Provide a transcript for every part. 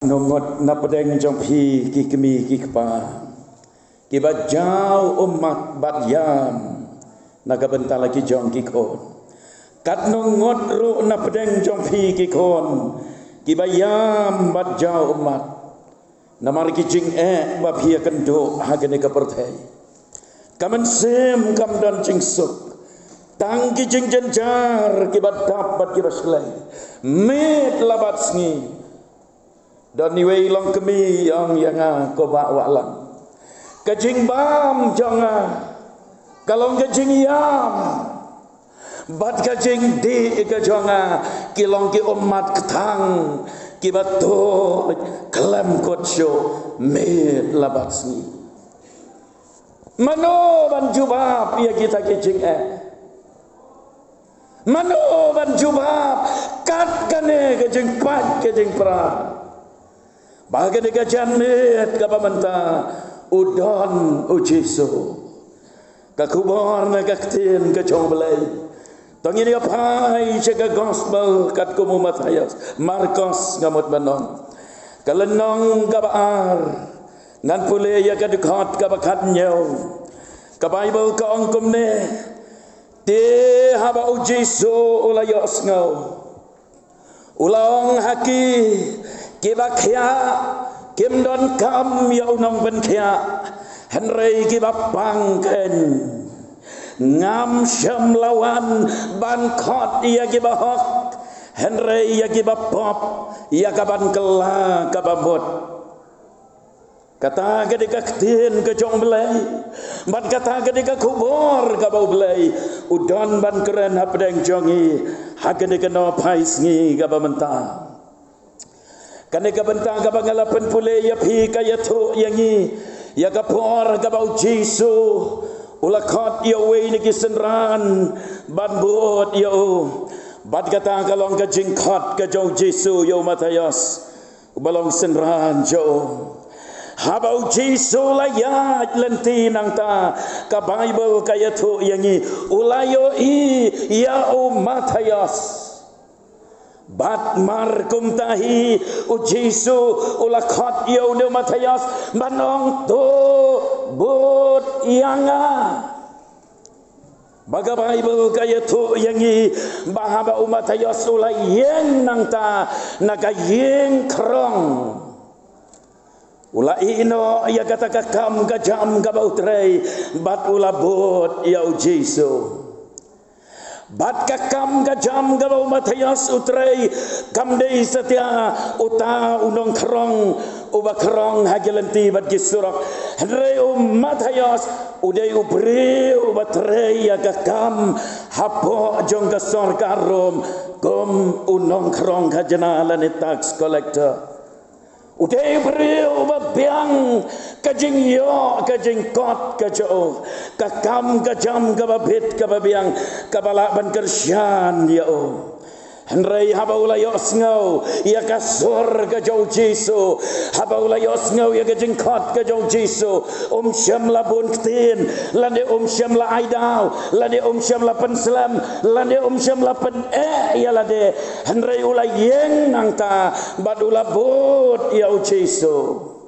Nongot na pedeng jong pi ki kemi ki kpa ki ba jau umat bat yam naga bentar lagi jong ki kon kat nongot ru na pedeng jong pi ki kon ki ba yam bat jau umat namar ki jing ba pi kan do hagene ka perthai kamen sem kam dan jing suk tang ki jing jenjar ki ba dapat ki ba selai met labat sngi dan niwei long kemi yang ko ba walang kajing bam jonga kalong kajing yam bat kajing di ke jonga kilong ki umat ketang ki bato kelam kotsyo me labat sni mano ban jubab ya kita kajing mano ban jubab kat kane kajing pat kajing pra bahagian dikajian met kapa menta udon ujiso kakubor na kaktin kacong belai tong ini apai jaga gospel kat kumu Matius Markus ngamut banon kalenong kabaar ngan pule ya kadukot kabakat nyau ka Bible ka ongkum ne te haba ujiso ulayos ngau ulong haki kiba khia kim don kam ya unong ben khia henrei kiba pangken ngam syam lawan ban khot ya kiba hok henrei ya kiba pop ya kaban kela kababot kata ketika ketin ke jong belai ban kata ketika kubur kabau belai udon ban keren hapdeng jongi hakene kena paisngi kabamenta kane ka bentang ka bangalapan pule ya phi ka yathu yangi ya ka por ka bau jisu ulakot ya we ni kisenran ban buot ya bad kata ka long ka jingkot ka jong jisu yo Matius balong senran jo habau jisu la ya lenti nang ta ka Bible ka yathu yangi ulayo i ya Matius bat markum tahi ujisu ulakot yo ne Matius manong to but yanga baga Bible kaya tu yangi bahaba Matius ulai yeng nang ta naga yeng krong ulai ino ya kata kakam kajam ka bautrei bat ulabot ya ujisu bat kakam kajam gabau Matius utrei kamdei setia uta unong kerong uba kerong hagelenti bat gisurak hendrei Matius udai ubri ubatrei ya kakam hapo jong kasor karom gom unong kerong hajana lani tax collector udai beri ubat biang kajing yo kajing kot kajo kakam kajam kababit kababiang kabala ban kersyan yo henrei haba ulayos ngau ya kasur kajo jisu haba ulayos ngau ya kajing kot kajo jisu syam la bun ktin lande syam la aidau lande syam la penslam lande syam la pen ya lade henrei ulayeng nangta badula bot ya jisu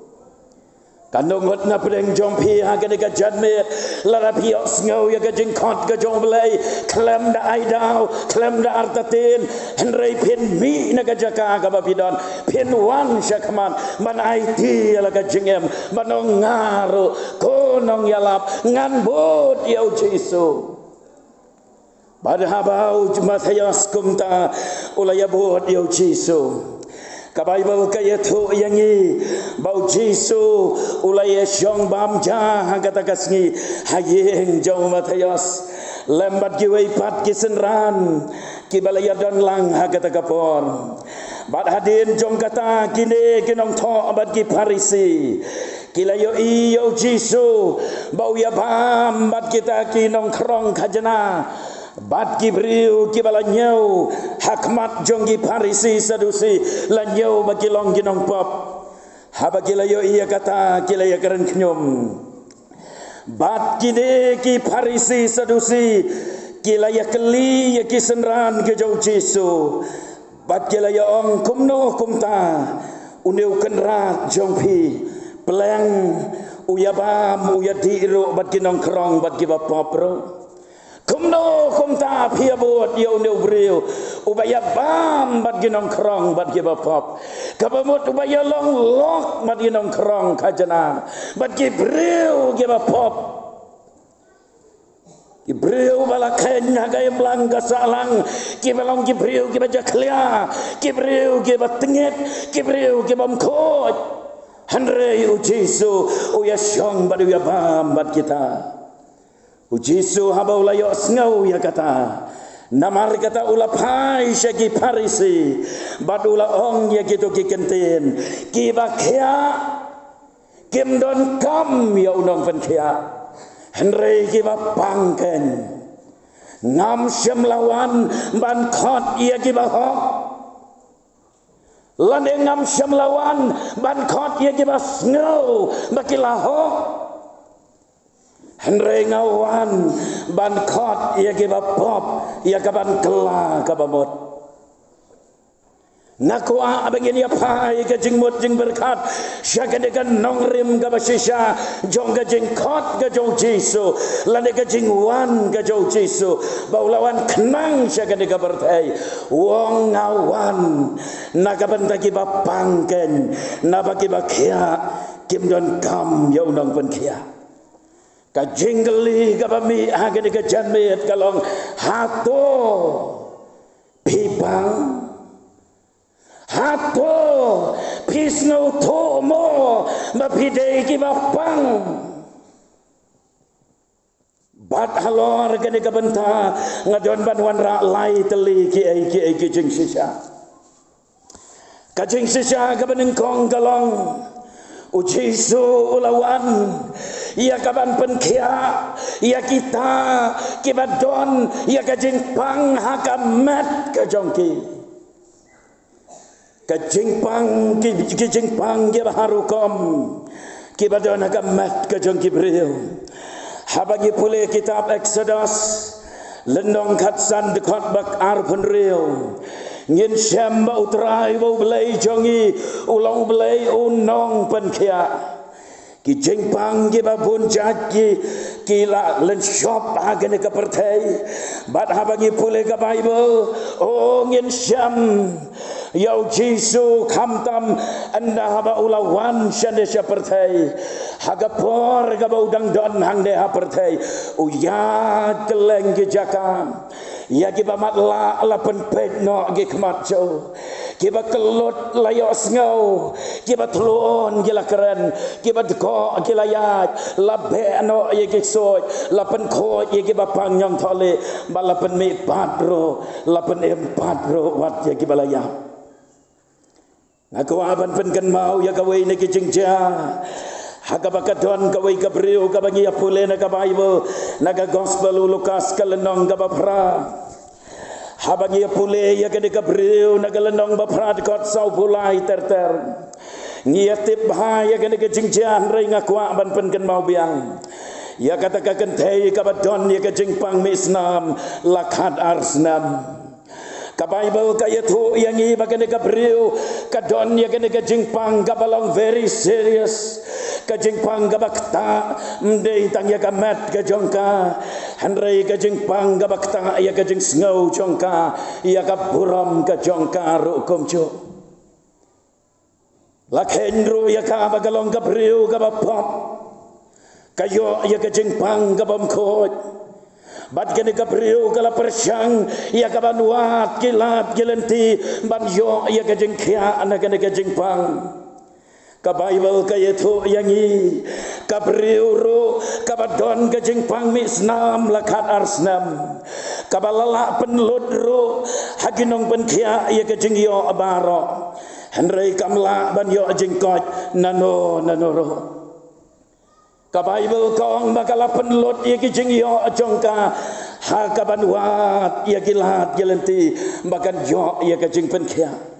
kanongot na pedeng jompi ha kene ka jadmet lara pios ngau ya ka jingkot ka jong belai klem da aidau klem da artatin henrei pin mi na ka jaka ka babidon pin wan syakman man aiti la ka jingem manong ngaru konong yalap ngan bot ya jisu badhabau Matius kumta ulaya bot ya jisu ka Bible kaya tu yangi bau jisu ulaya syong bamja kata kasngi hayeng jauh Matius lembat giwei pat kisenran kibalaya don lang kata kapor bad hadin jong kata kini kinong to abad ki parisi kilayo iyo jisu bau ya bam bad kita kinong krong kajana bat kibriu kibalanyau hakmat jonggi parisi sadusi lanyau bakilong ginong pop haba kilayo iya kata kilaya keren knyum bat kine ki parisi sadusi kilaya keli ya kisenran ke jauh jisu bat kilaya ong kumno kumta uneu kenrat jong pi peleng uya bam uya diru bat kinong krong bat ki bapapro kumno kumta pia bot ya uneu breu ubaya bam bat kinong krong bat ki bapap kabamot ubaya long lok bat kinong krong kajana bat ki breu ki bapap ki breu bala kenya gay mlang gasalang ki balong ki breu ki baja klia ki breu ki batenget ki breu ki bamkot Handrei ujisu uya syong badu ya bam bad kita. Ujisu haba ula yo sngau ya kata. Namar kata ula pai syagi parisi. Badu ula ong ya gitu ki kentin. Ki bakia kim don kam ya unong pen kia. Handrei ki bapangken. Ngam syam lawan ban khot ya ki bahok. Lande ngam syam lawan ban khot ye ki bas ngau bakilaho Henry ngawan ban khot ye ki bapop ye ka ban kela ka bamot nakwa abangin ya pai ka jingmut jing berkat syaka dekan nongrim ka basisha jong ka jing khot ka jong Jesu lande ka jing wan ka jong Jesu baulawan kenang syaka deka bertai wong ngawan nakabanta ki bapangken nabaki bakia kim don kam ya unang pen kia ka jinggeli ka bami agade ka janmet kalong hato pipang hato pisno tomo mapidei ki bapang bat halor gade ka benta ngadon banwan ra lai teli ki jing sisa kajing sisa ka benengkong kalong ujisu ulawan ia kaban penkia ia kita kibadon ia kajing pang hakamat kajongki kajing pang ki baharukom kibadon hakamat kajongki breu habagi pule kitab Exodus lendong katsan dekot bak arpun reu ngin syam ba utrai ba belai jongi ulang belai unong penkia ki jengpang ki ba bunjat ki la len shop agane ka pertai bat habangi pule ka Bible oh ngin syam yau Jesu kamtam anda haba ulawan syande sya pertai hagapor ka ba udang don hang de ha pertai uya keleng ki jakam ya kiba matla la penpet no gi kemat jo kiba kelut layos ngau kiba tluon gila keren kiba deko gila ya la be no ye gi soy la pen ko ye gi bapang nyong thole bala pen mi patro la pen patro wat ye gi balaya aku aban pen kan mau ya kawe ne ki jingja Hagabakadon kawai kabriu kabangi apule na Bible naga gospel Lukas kalenong kabapra habangi apule ya kade kabriu naga lenong bapra dekot sau pulai terter ngiatip ha ya kade kejingjan rei ngakwa ban penken mau biang ya kata kakentei kabadon ya kejingpang misnam lakhat arsnam ka Bible kayatu yang i bagane kabriu kadon ya kade kejingpang kabalong very serious kajingpang gabakta mdei tang ya kamat kajongka handrei kajingpang gabakta ya kajing ngau jongka ya kapuram kajongka rukumjo lakhenru ya ka bagalong kabriu gabapop kayo ya kajingpang gabamkot bat kene kabriu kala persyang ya kabanwat kilat gelenti ban yo ya kajing kya anak kajingpang ka Bible kayatu yangi kabriuru kabadon kajingpang misnam lakat arsnam kabalala penludru haginong penkia ya kajing yo abaro henrei kamla ban yo jingkot nanoro ka Bible kong bakala penlud ya kajing yo jongka ha kabanwat ya kilat gelenti bakan yo ya kajing penkia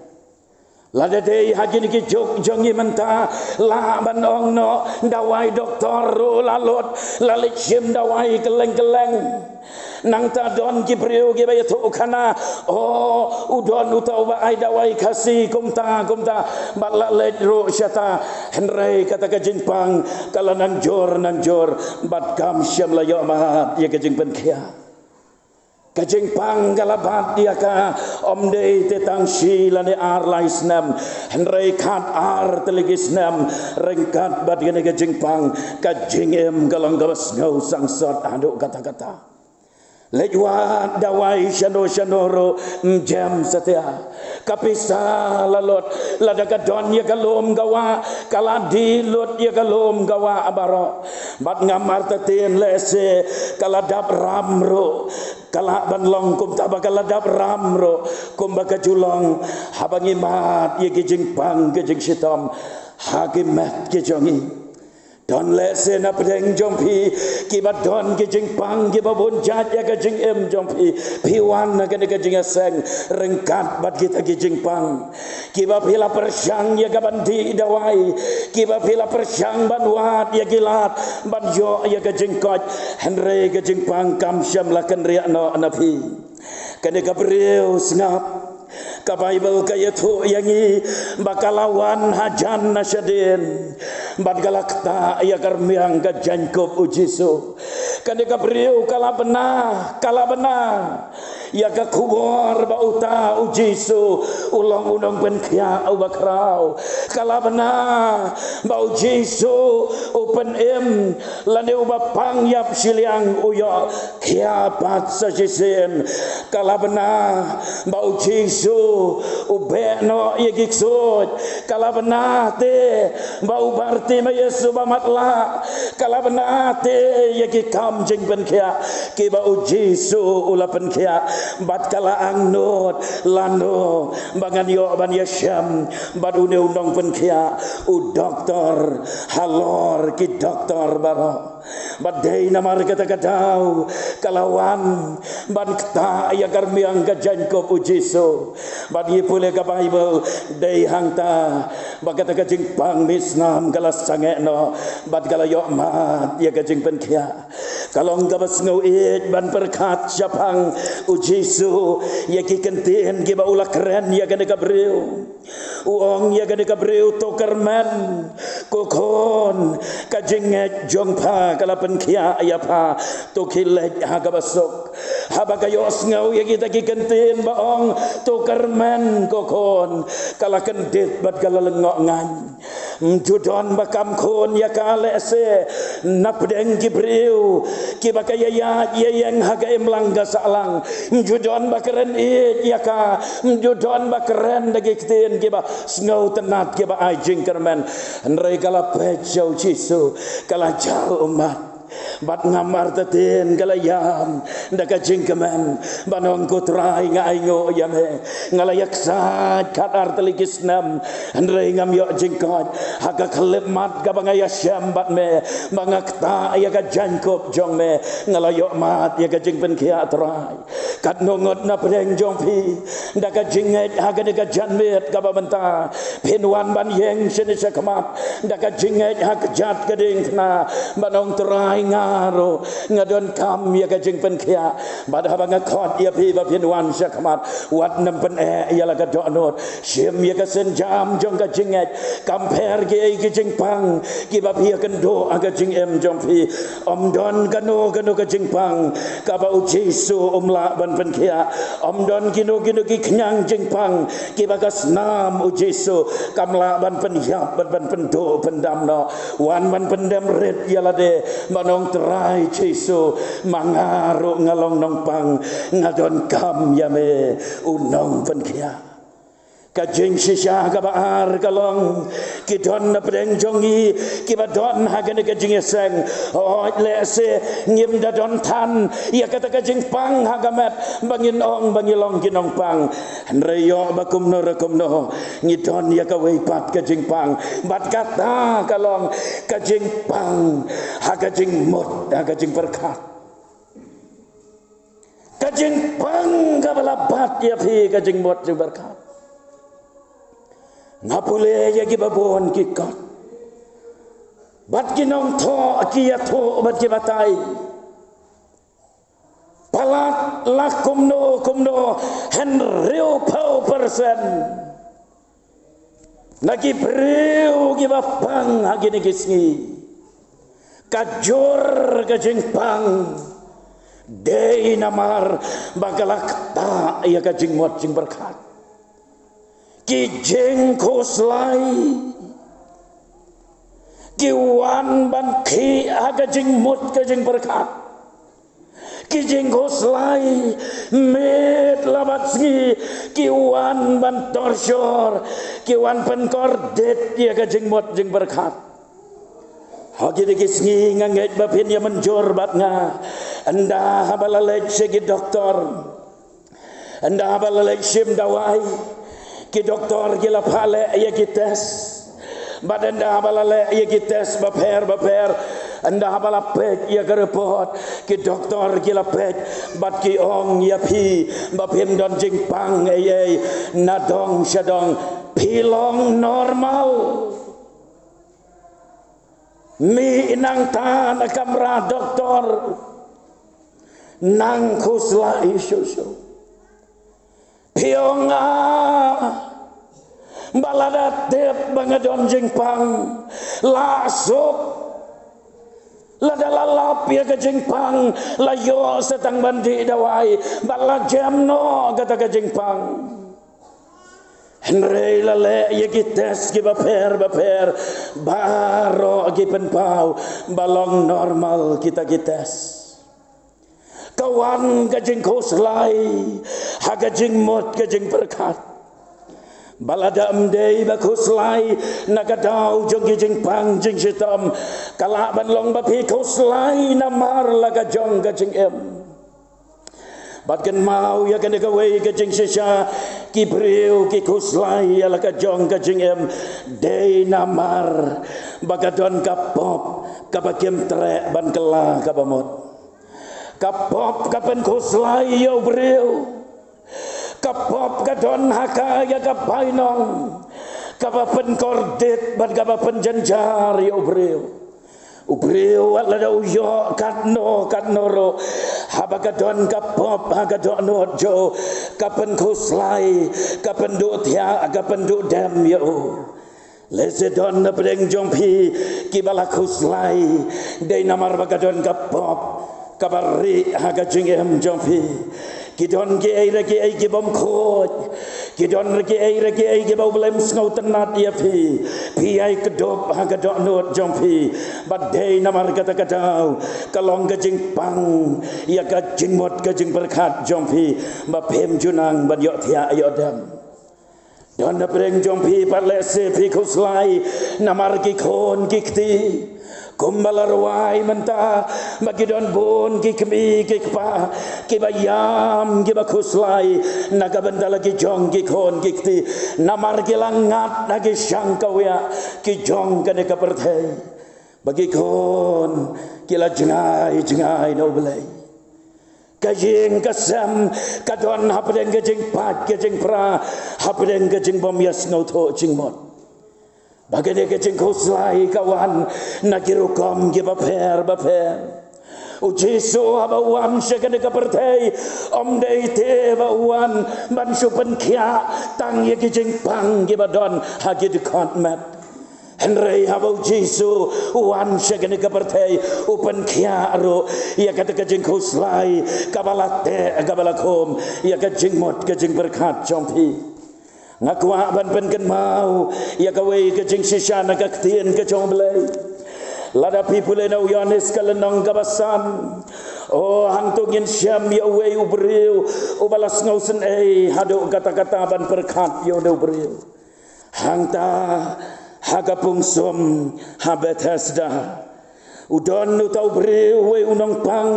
Lada dei hagi niki jok jongi menta la ban ong no dawai doktor lalot lalit sim dawai keleng-keleng nang ta don Gibril gi ba tu kana udon utau ba ai dawai kasih kumta ba la let ro syata henrei kata ka jingpang kala nang jor bat kam syam la yo ma ya ka jingpan kia kajing pang galabat dia ka omdei tetang silane ar laisnam henrei kat ar telegisnam rengkat bat gene kajing pang kajing em galang gabas ngau sangsot aduk kata-kata lejwa dawai shanoro jam setia kapisa lalot lada kadon ya kalom gawa kaladi lut ya kalom gawa abaro bat ngamar tatin lese kaladap ramro kala banlong kum tabakaladap ramro kum bakajulong habangi mat ye gijing pang gijing sitom hakimat gijongi don lese na pedeng jompi kibat don gijing pang gibabun jat ya gijing em jompi piwan na gane gijing aseng rengkat bat kita gijing pang kibab hila persyang ya gabandi dawai kibab hila persyang banwat ya gilat banjo ya gijing kot henre gijing pang kam syam lakan riak no napi kane Gabriel sengap ka Bible ka yaitu yangi bakalawan hajan nasyadin bat galakta ya karmiang ka Jacob ujiso kane Gabriel kala benar ya ka kubor ba uta ujiso ulang unang penkia au bakrau kala benar ba ujiso open em lane ubapang yap siliang uyo kiapat sa jisen kala benar ba ujiso ubeno yegiksud kala benar te ba ubarti ma Yesu ba matla kala benar te yegikam jeng penkia ki ba ujiso ula penkia bat kala angnot lano bangan yo ban yasham bat une undang penkia u doktor halor ki doktor baro badai namar kata kadau kalawan ban kta ya karmiang ka Jacob ujiso bagi pule ka Bible dei hangta bagata ka jingpang misnam kala sangeno bat kala yo mat ya ka jingpen kia kalong gabas ngau it ban perkat syapang ujiso ya ki kentin ki ba ula keren ya ka Gabriel uong ya ka Gabriel to karman kokon ka jinget jongpa kala penkia ya pa to kilek hagabasok habagayos ngau ya kita kikentin baong to karman kokon kala kendit bat kala lengok ngan judon bakam kon ya kala se napdeng Gibril ki bakaya ya yang haga emlangga salang judon bakeren it ya ka judon bakeren dagi kitin ki ba ngau tenat ki ba ajing karman nrei kala pejau jisu kala jauh umat bat ngamar tatin galayam ndaka jingkeman banong kutrai ngaingo yame ngalayak sat kadar telikisnam andre ngam yo jingkot haga kelep mat gabangaya syam bat me mangakta ya ka Jacob jong me ngalayo mat ya ka jingpen kia trai kat nongot na preng jongpi ndaka jinget haga ndaka janmet gabamenta pinwan ban yeng senisa kemat ndaka jinget hak jat keding kna banong trai ngaro ngadon kam ya ka jingpen kia badha banga khot ya pi ba pinwan syakmat wat nampen ya la ka donot sim ya ka senjam jong ka jinget kamper ge ki jingpang ki ba pi kan do aga jing em jong pi om don kano ka jingpang ka ba ujisu umla ban pen kia om don kino ki kenyang jingpang ki ba kas nam ujisu kamla ban pen yap ban pen do pendam no wan ban pendam red ya la de manong terai Jesu mangaru ngalong nongpang ngadon kam yame unong penkia kajing sisya kabar kalong kidon na pedeng jongi kibadon hagane kajing eseng lese ngim dadon tan ya kata kajing pang hagamet bangin ong bangilong kinong pang reyo bakum no ngidon ya kawai pat kajing pang bat kata kalong kajing pang hagajing mot hagajing berkat kajing pang kabalabat ya pi kajing mot berkat ngapule ya gibabon kikat bat kinong to kia to bat kibatai palat lakumno henreu pau persen nagi breu gibapang hagini gisngi kajor kajengpang dei namar bagalak ta ya kajing mot jing berkat kijeng koslai kiwan ban ki kajing mot kajing berkat kijeng koslai met labatsi kiwan ban torsyor kiwan penkordet ya kajing mot jing berkat hagi digisngi ngangait bapin ya menjor bat nga anda habalalek segi doktor anda habalalek sim dawai ki doktor gila pale ya kites bad anda habalale ya kites baper anda habalapet ya ke report ki doktor gila pet bad ki ong ya pi bapim don jingpang ay nadong syadong pilong normal mi inang tan kamra doktor nang kusla isu pionga balada tep bangadon jingpang lasuk ladalalap ya ke jingpang layo setang bandi dawai bala jamno kata ke jingpang Henry lale ya kites ki baper baro ki penpau balong normal kita kites kawan gajing koslai hagajing mot gajing berkat balada amdei bakuslai nakadau jong gajing pang jing sitam kala ban long bapi koslai namar laga jong gajing em batkan mau ya kan gawai gajing sisa ki breu ki kuslai ala ka jong ka jing em dei namar bagadon kapop kabakem tre ban kela kabamot kapop kapen kuslai yo breu kapop kadon haka ya kapainong kapapen kordet ban kapapen janjar yo breu ubreu lada uyo katnoro habagadon kapop hagadon nojo kapen kuslai kapen du tia kapen du dem yo lesedon pedeng jompi kibala kuslai dei namar bagadon kapop kabari hagajing em jompi kidon ki ai kibom khot kidon ki ai kibau belem ngau tenat ya pi ai kedop hagadon not jompi badai namar kata-kata kalong gajing pang ya gajing mot gajing berkat jompi bapem junang ban yo tia yo dam don pedeng jompi palese pi kuslai namar ki kon kikti kumbalarwai menta magidon bon kikmi kikpa kibayam kibakuslai nagabenda lagi jong kikon kikti namar kilangat lagi syangkawya kijong kane kaperthai bagi kon kila jengai no belai kajing kasam kadon hapdeng kajing pat kajing pra hapdeng kajing bomyas ngauto jingmot bagade kajing kuslai kawan nakirukom gibaper ujiso abawan syakade kapertai om dei te bawan ban supen kia tang ye kajing pang gibadon hagi dekot mat Henry habau jisu wan syakade kapertai upen kia ro ya kata kajing kuslai kabalate kabalakom ya kajing mot kajing berkat jompi ngakwa ban penken mau ya kawai kajing sisa nakaktien kajong belai lada pipule na uyanis kalenong kabasan oh hangtungin syam ya uwe ubreu ubalas ngausen hado kata-kata ban perkat ya udah ubreu hangta hagapung som habethesda udon utau breu we unong pang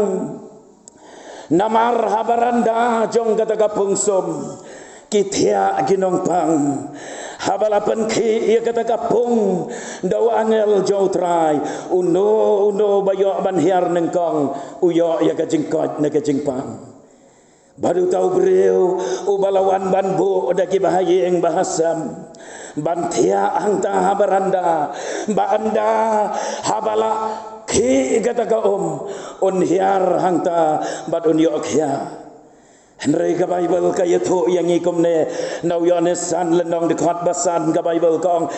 namar habaranda jong kata kapung som kitia ginong pang habalapan ki ia kata kapung dawa angel jauh trai uno bayo ban hiar nengkong uyo ya kajing kot na kajing pang Baru tahu beliau ubalawan banbu daki bahaya yang bahasam bantia hangta habaranda banda habala ki kata unhiar hangta badun yokya Henry ka Bible kaya tu yang ikum ne nau Yohanes san lenong dekat basan ka Bible kong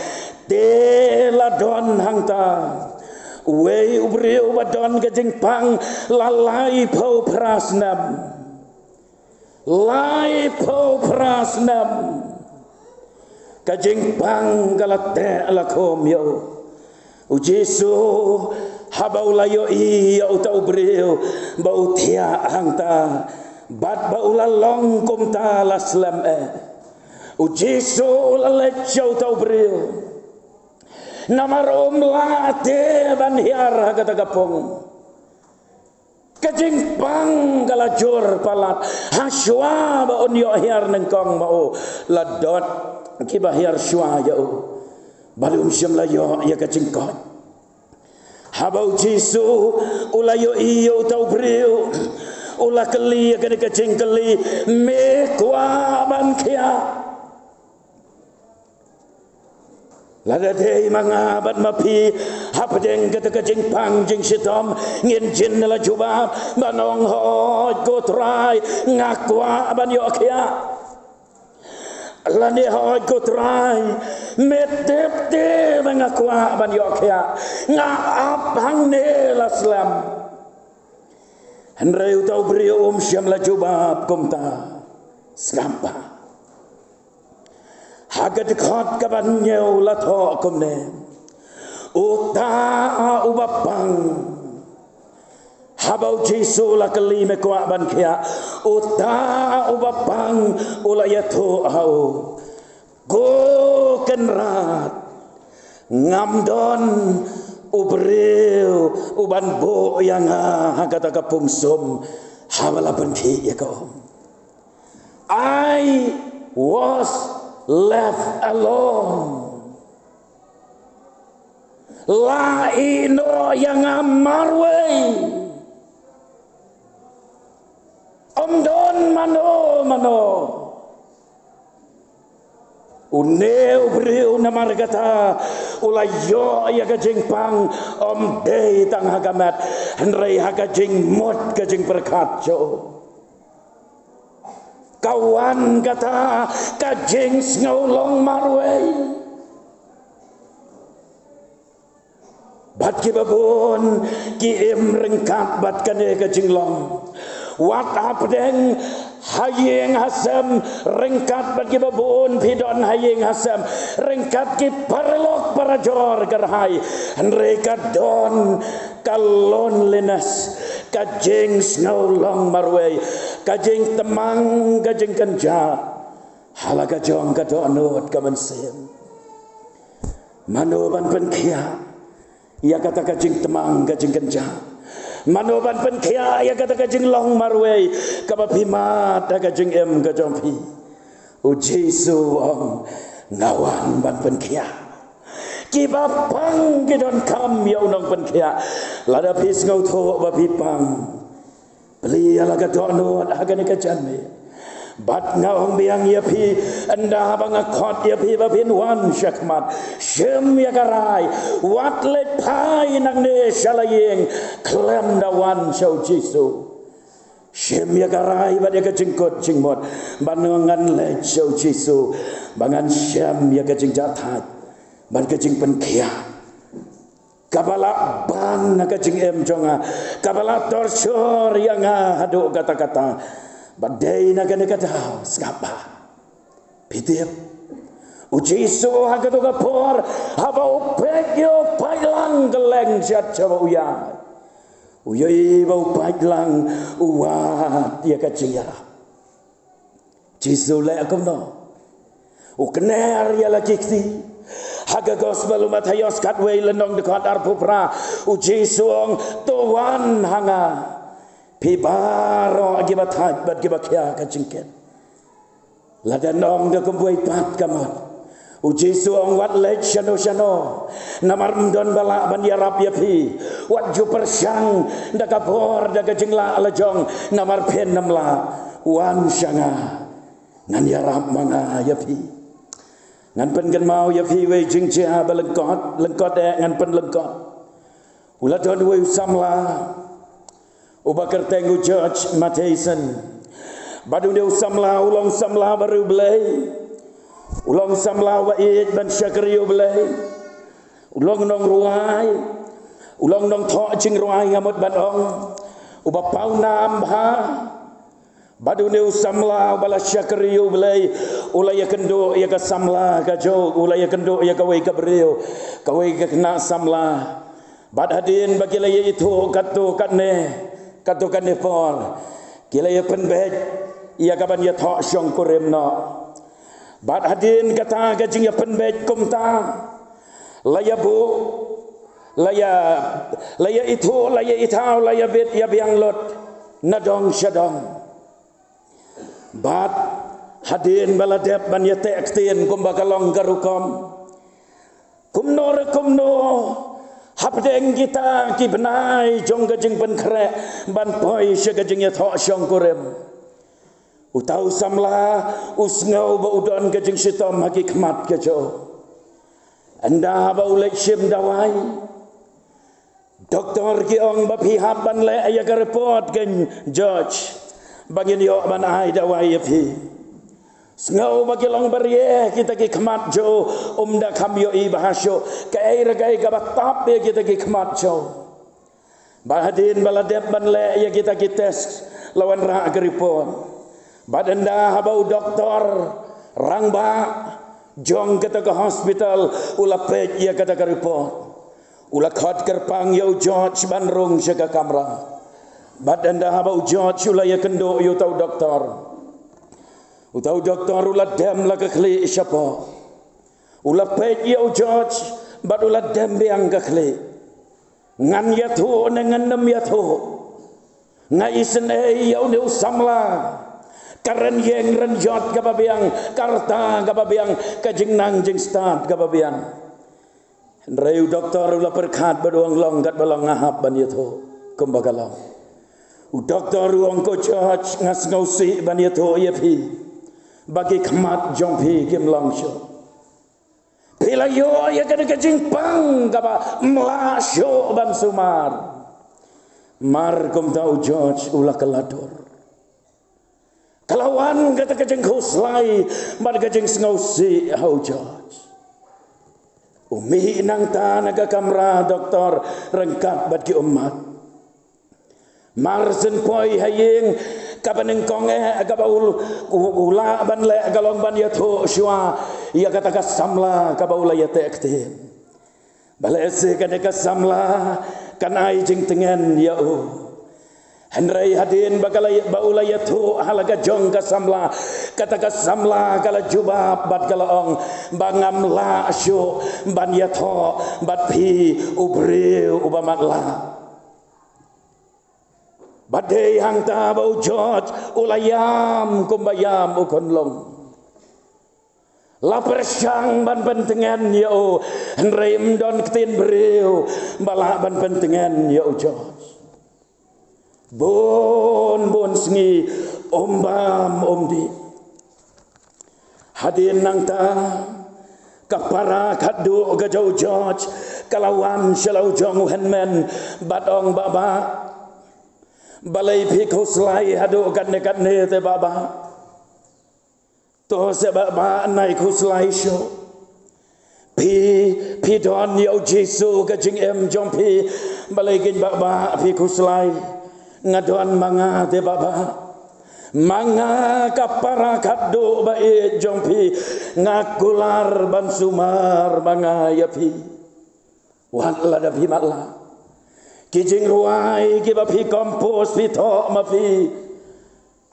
de la don hangta we ubriu badon ka jingpang lalai pau prasnam lai pau prasnam kajing pang galate alakom yo ujisu habau layo i yo tau breu bau tia hangta bat bau lalong kum ta laslam ujisu lalechau tau breu namarom late ban hiar kata kapong kajing pang galajur palat haswa ba on yo hiar nengkong mau ladot kibah hiar shwa yo balum syam la yo ya kajing kot habau jisu ulayo iyo tau breu ula keli ya kajing keli me kwa ban kia lada dei mangabat mapi hapdeng kata kajing pang jing sitom ngin jin la jubab banong hoj kotrai ngakwa ban yokia lani hoj kotrai metep te ngakwa ban yokia ngap hang ne laslam henreu tau beri syam la jubab kumta skampa Hagat dekat kabannya ulat hokum ne, uta ubapang, habau jisu la keli mekwa ban kia, uta ubapang ulayatu hau, go kenrat, ngamdon ubreu uban bo yang hagat kapungsum, habala ban kia kau. I was left alone. La ino yang amarway. Don mano. Uneu beriu namar kata ulayo ya kajing pang dei tang hagamat henrei hagajing mot kajing perkaco. Kawan kata kajing ngolong marway bat ki babon ki im rengkat bat kane kajing long wat apdeng hayeng hasam rengkat bat ki babon pidon hayeng hasam rengkat ki parlok parajor gerhai henreka don kalon lenas kajing ngolong marway kajing temang kajing kenja hala kajong kado anut kamansen manoban penkia ia kata kajing temang kajing kenja manoban penkia ia kata kajing long marway kabapimat kajing em kajong pi ujisu om ngawan ban penkia kibapang kidon kam ya unang penkia lada pis ngau tho bapipang beli ala gadonot agane kajanme bat ngawang biang ya pi anda bangakot ya pi bapin wan syakmat syem ya karai wat let pai nang ne shalayeng klem dawan syau jisu syem ya karai bat ya kajingkot jingmot banangan le syau jisu bangan syem ya kajing jatat ban kajing penkia kabala ban kajing em jonga kabala torsor yang hadu kata-kata badai nagane kata skapa pitip ujisu hagatu kapor haba upegyo pailang geleng jat jawa uyai bau pailang uat ya kajing ya jisu le akumno ukner ya lagi haga gospel umat hayos katway lenong dekat arpupra uji suong tuan hanga pibaro akibat habat kibakya kacingket ladanong de kumbuai pat kamot uji suong wat lech shano namar mdon bala ban yarap yapi wat ju persyang da kapor da kajingla alajong namar pen namla wan syanga ngan yarap manga yapi ngan pen kan mau yapi we jing cha balengkot ngan pen lengkot ulah don we samla ubakar tengu George Matheson badu dia samla ulang samla baru belai ulang samla wa id ban syakriyo belai ulang nong ruai ulang nong thọ jing ruai ngamut ban ong uba pau nam ha badu dia samla bala syakriyo belai ulaya kendo ya ka samla ka jo ulaya kendo ya ka wei ka brio ka wei ka kena samla bad hadin bagi laya itu katu katne por kilaya penbej ia kaban ya thọ syong kurem no bad hadin kata gajing ya penbej kumta laya bu laya itu laya itau laya bet ya biang lot nadong syadong bad hadin baladep ban ya tektin kumbakalong garukom kumno hapdeng kita ki benai jong gajing pen krek ban poi sya gajing ya thọ syong kurem utau samla usngau ba udon gajing sitom haki khmat gajo anda ba ulek sim dawai doktor ki ong ba pihap ban le ya ka report gen George bangin yo ban ai dawai ya phi Sengau bagi long berie kita ki khmat jo umda kham yo i bahasyo kai ragai ka batap ya kita ki khmat jo bahadin baladep ban le ya kita ki test lawan ra agripon badanda habau doktor rangba jong kita ke hospital ula pej ya kata ka report ula khot kerpang yo George ban rung sya ka kamera badanda habau George ula ya kendo yo tau doktor utau doktor ulah dem la kekli siapa ulah pej ya George bad ulah dem biang kekli ngan ya thu dengan nem ya thu ngai sen ya ne usamla karen yeng ren jot ka babiang karta ka babiang ka jing nang jing start ka babiang reu doktor ulah perkhat baduang long kat balong ngahap ban ya thu kumbagalang doktor uang ko George ngas ngausi ban ya thu ya pi bagi khmat jong phi kim long sho pila yo ya kada kajing pang kaba mla sho ban sumar mar kum tau George ulah keladur kalawan kata kajing khuslai bar kajing ngausi hau George umi nang ta naga kamera doktor rengkat bagi umat marsen poi haying kabaneng konge kabaul ula ban le galong ban ya tho shwa ya kata ka samla kabaula ya tekte balese kada ka samla kanai jing tengen ya o handrai hadin bakala baula ya tho halaga jong ka samla kata ka samla kala jubab bat kala ong bangam la syo ban ya tho bat phi ubre ubamat la badai hang ta bau George ulayam kumbayam ukon long la persang ban pentengan ya o henrem don ketin breu bala ban pentengan ya o George bon sngi ombam omdi hadin nang ta kapara kadu gajau George kalawan shalau jong henmen badong baba balai phik huslai hadu kan ne te baba to se baba nai huslai sho phi don yo Jesu ka jing em jong phi balai kin baba phik huslai ngadon manga te baba manga kapara kadu ba e jong phi ngakular ban sumar manga ya phi wan la da phi matla kijing ruai ki ba phi kompos phi tho ma phi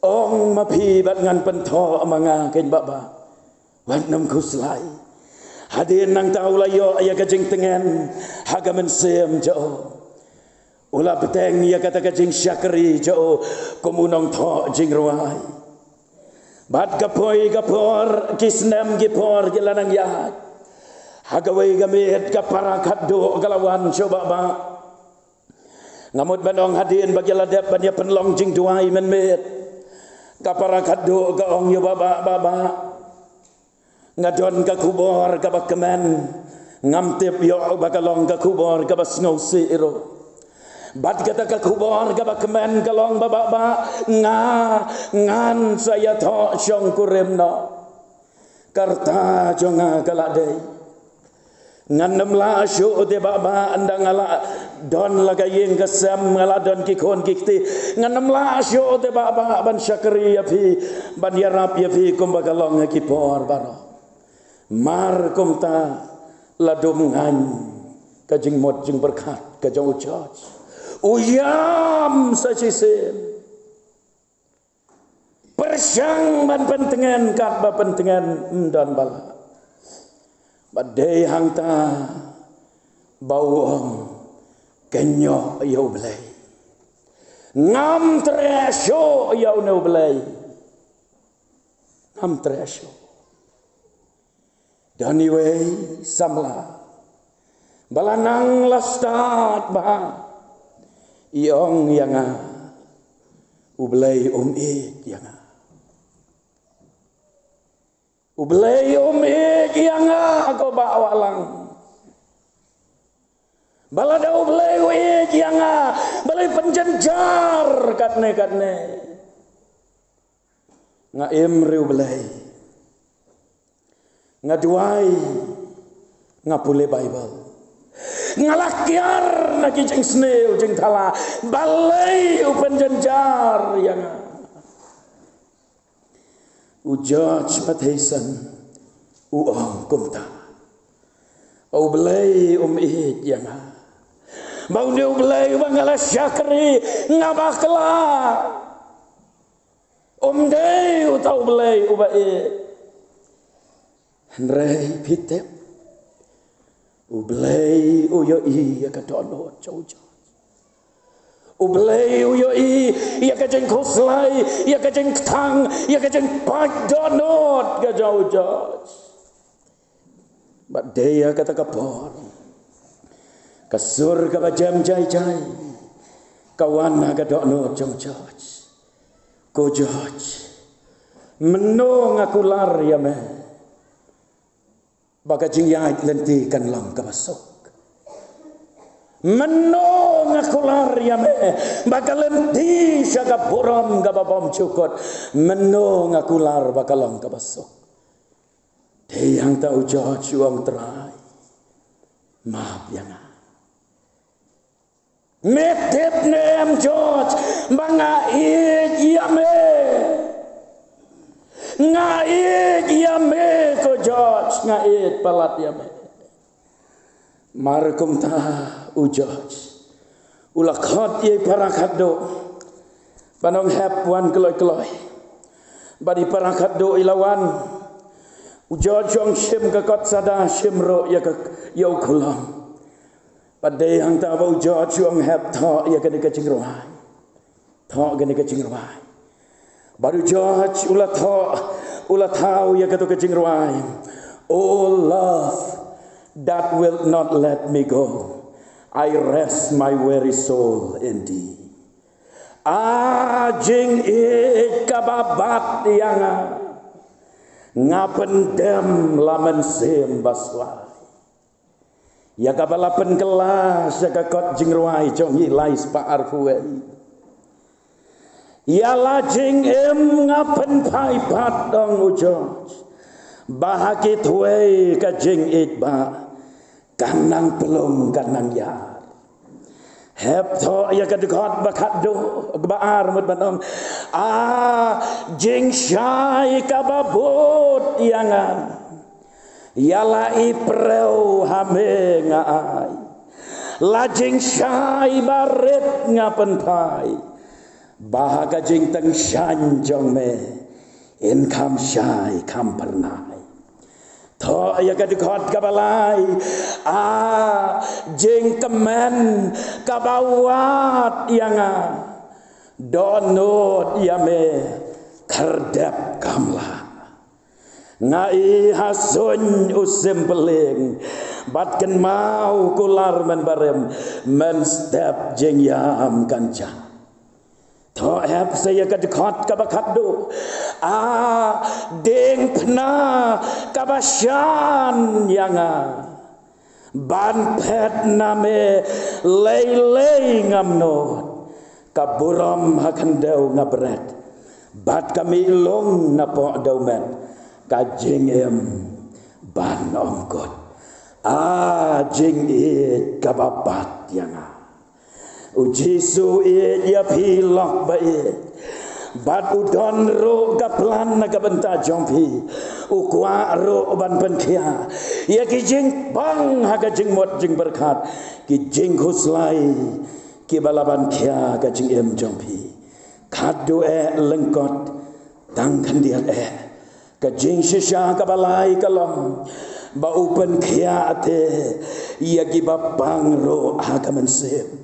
ong ma phi bat ngan pen tho manga ken baba wan nam khuslai hadin nang tau la yo ya kijing tengen haga men sem jo ula beteng ya kata kijing syakri jo komunong tho jing ruai bat kapoi kapor kisnem gipor gilanang ya haga wei gamet kapara kaddo galawan coba ba ngamut bandong hadin bagi ladap banya penlong jing duai men met kaparakado gaong yo baba ngadon ka kubor ka bakmen ngamtip yo bakalong ka kubor ka basngau siro bat kata ka kubor ka bakmen kalong baba ngan saya tho syong kuremna karta jonga kalade nganam la syu de baba andang ala don lagayeng kasam ala don kikon kikti nganam la syu de baba ban syakri ya fi ban yarap ya fi kum bagalong kipor baro mar kum ta ladum ngan kajing mod jing berkat kajang ucaj uyam sacisen persyang ban pentengan kat ba pentengan dan bala badai hangta bawang kenyo yau belai ngam tresyo yau neu belai ngam tresyo daniwe samla balanang lastat ba iong yanga ublai yanga ublay yang aku bawa lang balada ublay yang balay penjenjar katne nga imri ublay nga duay nga pule Bible nga lakyar na kijeng snail jeng tala balay penjenjar yang ujaj pathesan uang kumta au belai id yang bau dia belai bangala syakri ngabakla dei utau belai ubai rei pitep ublai uyo ya kadono jauh ublay uyo iya kajeng kuslay iya kajeng tang iya kajeng pagdonot gajau-jauh bat daya kata kapor kasur ka jam jai kawana gadonot jauh-jauh kojoj menong aku lar ya me bagajing yait lenti kan lang kabasok menong aku lar ya me bakalan di syaga buram gababam cukot menong aku lar bakalang kabasok de yang tau jauh cuang terai maaf ya na metep nem jauh banga ya me ngait ya me ko jauh ngait palat ya me markum ta ujaj ulakhat ye parakado panong hep wan keloi badi parakado ilawan ujaj jong sim kakot sada simro ya yau kulam padai hang ta ba ujaj jong hep tha ya kene kacing rohai tha kene kacing rohai baru jaj ulat thau ya katu kacing rohai oh love that will not let me go. I rest my weary soul in thee. Ajing kababat yang ngapendem lamen sim baslai. Ya kabalapen kelas ya kakot jingruai jong hilais pa arfuai. Ya lajing ngapen pai pat dong ujoj. Bahakit wei kajing itba. Kanang pelung kanang yar hep tho ya kadukot bakado baar mut banom jing syai kababot yangan yala ipreu hame ngai la jing syai baret ngapen pai bahaga jing teng shanjong me in kam syai kam pernai tho ya kadukot kabalai jeng kemen kabawat yang donot yame kardap kamla ngai hasun usim peling batken mau kular men barem men step jeng yam kanca Tho heb saya ka dekat ka bakat do. Deng pna ka basyan yanga. Ban pet name lei ngamno. Ka buram hakan dau ngabret. Bat kami long na po dau men. Ka jingem ban ongkot. Jing it ka babat yanga. Ujisu ya pilok baik bat udon ro kaplan na kabenta jompi ukwa ro ban penkia ya kijing bang haga jing mot jing berkat kijing huslai ki balaban kia ka jing em jompi kado lengkot tang kandiat ka jing shisha ka balai kalom ba upen kia ate ya ki bapang ro haga mensem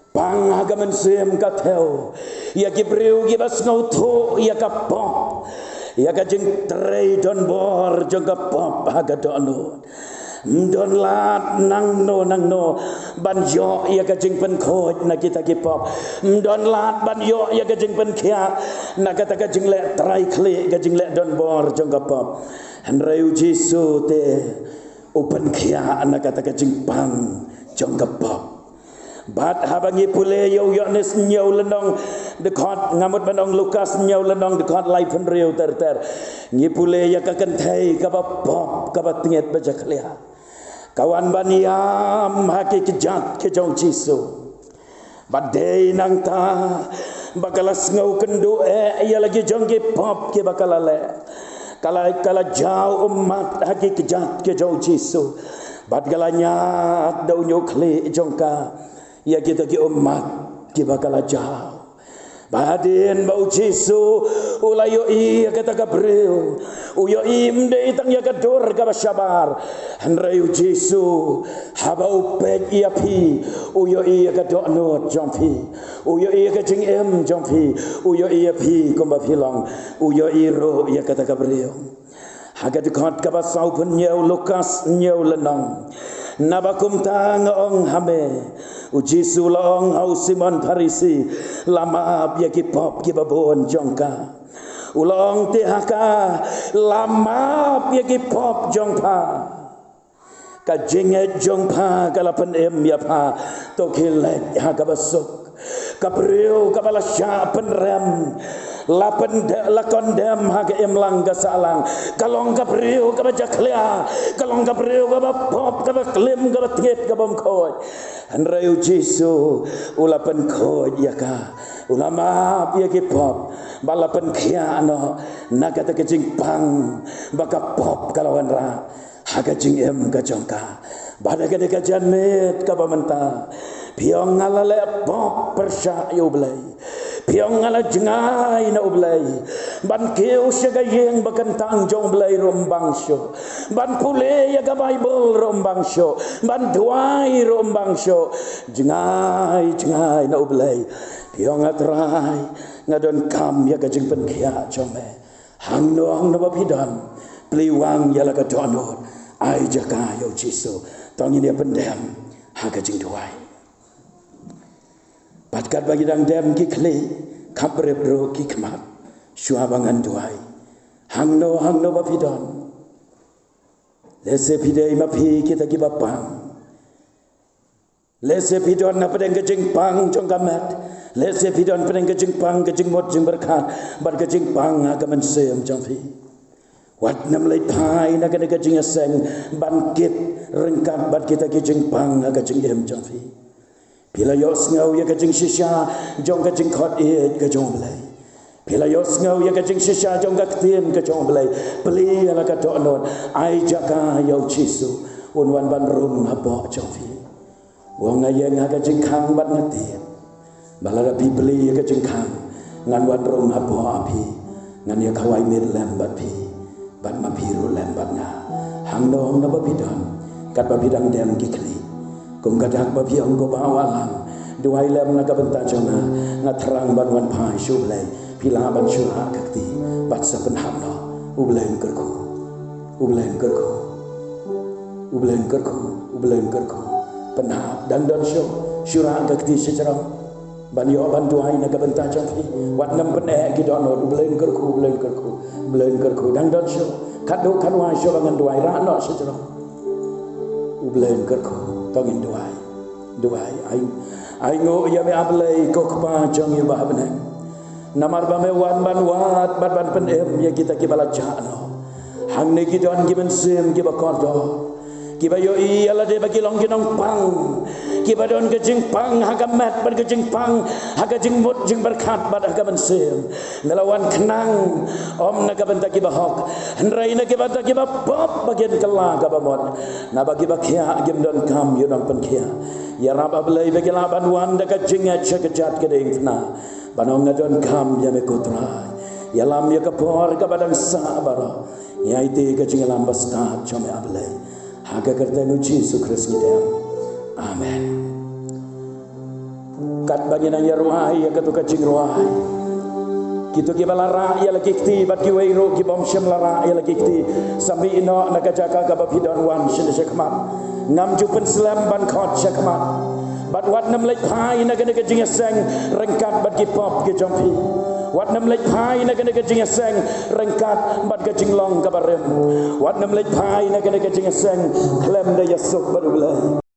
Pang hagaman sem kathel ya kibriu gibas ngauto ya kapop ya kajing trei don bor jong kapop hagadon don lat nang no banjo ya kajing pen khoj na kita kipop don lat banjo ya kajing pen khia na kata kajing le trai khle kajing le don bor jong kapop hanreu jisu te open khia na kata kajing pang jong kapop Bat habangi pule yo Yohanes nyau lenong dekat ngamut benong Lukas nyau lenong dekat lai pun riu ter ngi pule ya ka kentai ka bop ka batinget baca klia kawan baniam haki kejat ke jong jisu badai nang ta bakalas ngau kendu ya lagi jong ke pop ke bakalale kala jauh umat haki kejat ke jong jisu bad galanya dau nyokle jongka ya kita ki umat ki bakal jauh badin bau jisu ulayo iya kata gabriel uyo imde itang ya kadur ka basyabar hanrayu jisu haba upek iya pi uyo iya ka donot jompi uyo iya ka jing em jompi uyo iya pi komba pilang uyo iro ya kata gabriel haga dekat ka basau pun nyau Lukas nyau lenong nabakum tang ong hame ujisu long au Simon Parisi lama ya ki pop ki babon jongka ulong tehaka lama ya ki pop jongpa ka jinge jongpa kala pen em ya pa to khile ha ka basuk ka priu ka bala sya pen rem lakon dem ha ke em lang ga salang kalong ka priu ka baja khlia kalong ka priu ka pop ka klim ka tet ka bom khoi hanrayu jisu ulapan khoj ya ka ulama ya ki pop balapan khia no nakata ke jing pang baka pop kalawan ra haga jing em ka jongka bada ke ka janet ka bamenta piong ngalale pop persya yu blai piong ngala jengai na ublai ban keu syaga yeng bakantang jong blai rombang syo ban pule ya ga bible rombang syo ban duai rombang syo jengai na ublai piong atrai ngadon kam ya ga jeng pen khia jome hang no bapidan pliwang ya la ga donot ai jaka yo jisu tong ini pendem ha ga jeng duai Patkat bagi dang dem ki kle kabre bro ki kmat shuabangan duai hangno bapidon lese pidai mapi kita ki bapang lese pidon na pedeng kejing pang jong kamat lese pidon pedeng kejing pang kejing mot jing berkat bar kejing pang agaman sem jong pi wat nam lai pai na kejing aseng bangkit rengkat bar kita kejing pang kejing em jong pi Bila yos ngau ya kajing shisha jong kajing khot e kajong belai. Bila yos ngau ya kajing shisha jong kaktien kajong belai. Beli ala kadonot ai jaka yau jisu unwan ban rum habo jong fi. Wong ayeng kajing kang bat ngatien. Balada pi beli ya kajing kang ngan wan rum habo api ngan ya kawai mir lembat pi bat mapiru lembat nga. Hang dong na babidon kat babidang dem kikli. Kum kadak babi anggo bawalam duai lem na kabenta jona ngatrang banwan pai shublai pila ban shura kakti bat sapen hamno ublen kerko penhap dan don sho shura kakti sejarah ban yo ban tuai na ka benta champi wat nam pen ki don no blen kerku dang dot sho kadu kanwa sho bangan tuai ra no sho jero blen kerku tongin tuai ai ngo ya me ablei ko kpa jong ye ba bne namar ba me wan ban wat ban pen ya kita ki bala jano hang ne ki don ki ben sim ki ba kordo ki ba yo i ala de ba ki long ki nong pang ki ba don ke jing pang ha ka mat ban ke jing pang ha ka jing mut jing berkat ba ka ben sim melawan kenang om na ka ben ta ki ba hok rai na ki ba ta ki ba pop bagian kala ka ba mot na ba ki ba khia gim don kam yo dong pen khia ya rab ablai be ki la ban wan da ka jing a chakajat ke ding na banong na don kam ya me kotra ya lam ya ka por ka badang sabara ya ite ka jing lam basta chome ablai haga kerta nuci Yesus Kristus. Amen. Kat bagi nang yaruai ya katu kacing ruai. Kitu ki balara ya lagi kti bat ki weiro ki bom syam lara ya lagi kti sambi ino nak jaka ka babidon wan shin syakmat. Ngam jupen selam ban khot syakmat. Bat wat nam lek pai nak ka jing seng rengkat bat ki pop ki jompi. Wat nam lek pai na kena kejing seng rengkat bat kejing long kabarem. Wat nam lek pai na kena kejing seng klem da yasuk baru belai.